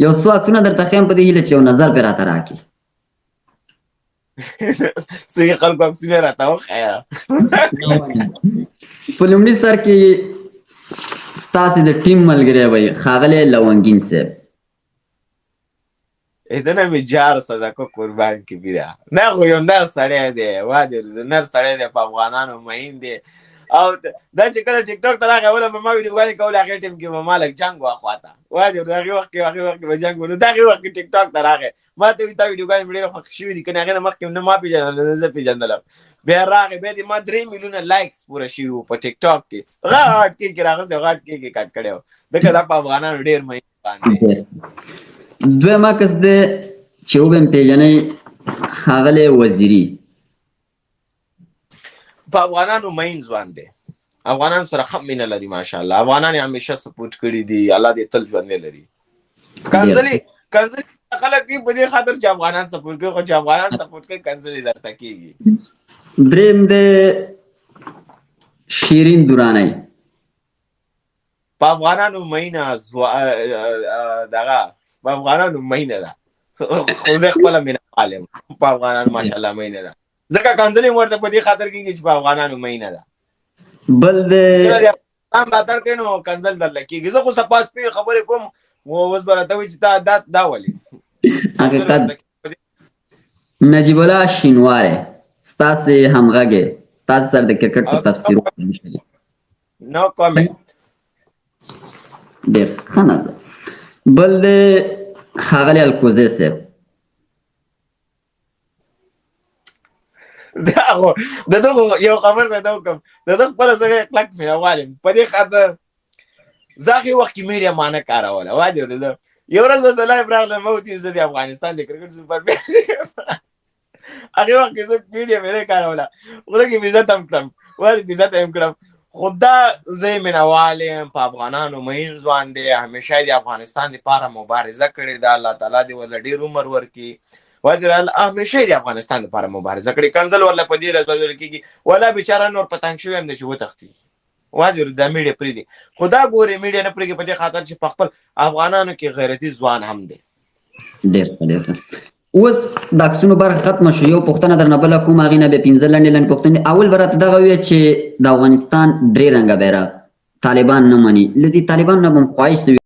یو څو عکسونه درته ښیم په دې هیله چې یو نظر پرې راته راکړي. څنګه خلکو عکسونه راته وښیه. په لومړي سر کې ستاسې د ټیم ملګری وی ښاغلی لونګین صاحب. دنه مې جار صدقه قربان کې بیره نه خو یو نر سړی دی واجر نر سړی دی په افغانانو مهین دی او دا چې کله ټیک ټاک ته راغی اوله به ما ویډیوګانې کولې هغې ټیم کې به ما لږ جنګ و اخواته واجر د هغې وخت کې به جنګ و نو د هغې وخت کې ټیک ټاک ته راغی ما ته وایي تا ویډیوګانې مې ډېرې خوښې شوي دي که نه هغې نه مخکې نه ما پېژندل نه زه پېژندلم بیا راغی بیا دې ما 3 میلیونه لایکس پوره شوي وو په ټیک ټاک کې غټ کیک یې راغوستی غټ کیک یې کټ کړی و ځکه دا په افغانانو ډېر مهین باندې دویم عکس دی چې وبیم پیژنئ ښاغلی وزیري. په افغانانو مهین ځوان دی افغانانو سره ښه مینه لري ماشاءالله افغانان یې همیشه سپورټ کړي دي الله دې تل ژوندی لري. کنځلې خلک کوي په دې خاطر چې افغانان سپورټ کوي خو چې افغانان سپورټ کوي کنځلې درته کېږي. دریم دی شیرین درانی. په افغانانو مهینه دغه په افغانانو مهینه ده خو زه خپله مینهوال یم په افغانانو ماشاءالله مهینه ده ځکه کنځلې مې ورته په دې خاطر کېږي چې په افغانانو مهینه ده. بل دی کله د افغانستان ملاتړ کوي نو کنځل درله کېږي زه خو سپاسپېر خبرې کوم اوس به راته وایي چې دا ولې حقیقت نجیب الله شینواری ستاسې همغږی تاسې سره د کرکټ په تفسیر نو کامنټ ډېر ښه نظر. بل دی ښاغلی الکوزی صاحب. دا خو د دغه یو خبر ته وکړم د ده خپله سړی کلک مینهوال یم په دې خاطر زه هغې وخت کې میډیا ما نه کاروله واجب ده یو ورځ اوس لایف راغله ما وتي زه د افغانستان د کرکټ سوپر هغې وخت کې زه میډیا مې نه کاروله خو لږ یې عزت هم کړم ولې عزت هم کړم خو دا زه یې مینهوال یم په افغانانو مهین ځوان دی همیشه یې د افغانستان دپاره مبارزه کړې ده الله تعالی دې ورله ډېر عمر ورکړي واجر همیشه یې د افغانستان دپاره مبارزه کړې کنځل ورله په دې ورځ بدل کېږي ولا بېچاره نور په تنګ شوی هم دی چې وتښتي واجر دا میډیا پرېږدي خو دا ګورې میډیا نه پرېږدي په دې خاطر چې په خپل افغانانو کې غیرتي ځوان هم دی. ډېر ښه ډېر ښه. اوس د عکسونو برخه ختمه شو یو پوښتنه درنه بله کوم هغې نه بیا 15 لنډې لنډې پوښتنې اول به راته دغه ووایه چې د افغانستان 3 رنګه بیرغ طالبان نه مني له دې طالبانو نه به م خواهش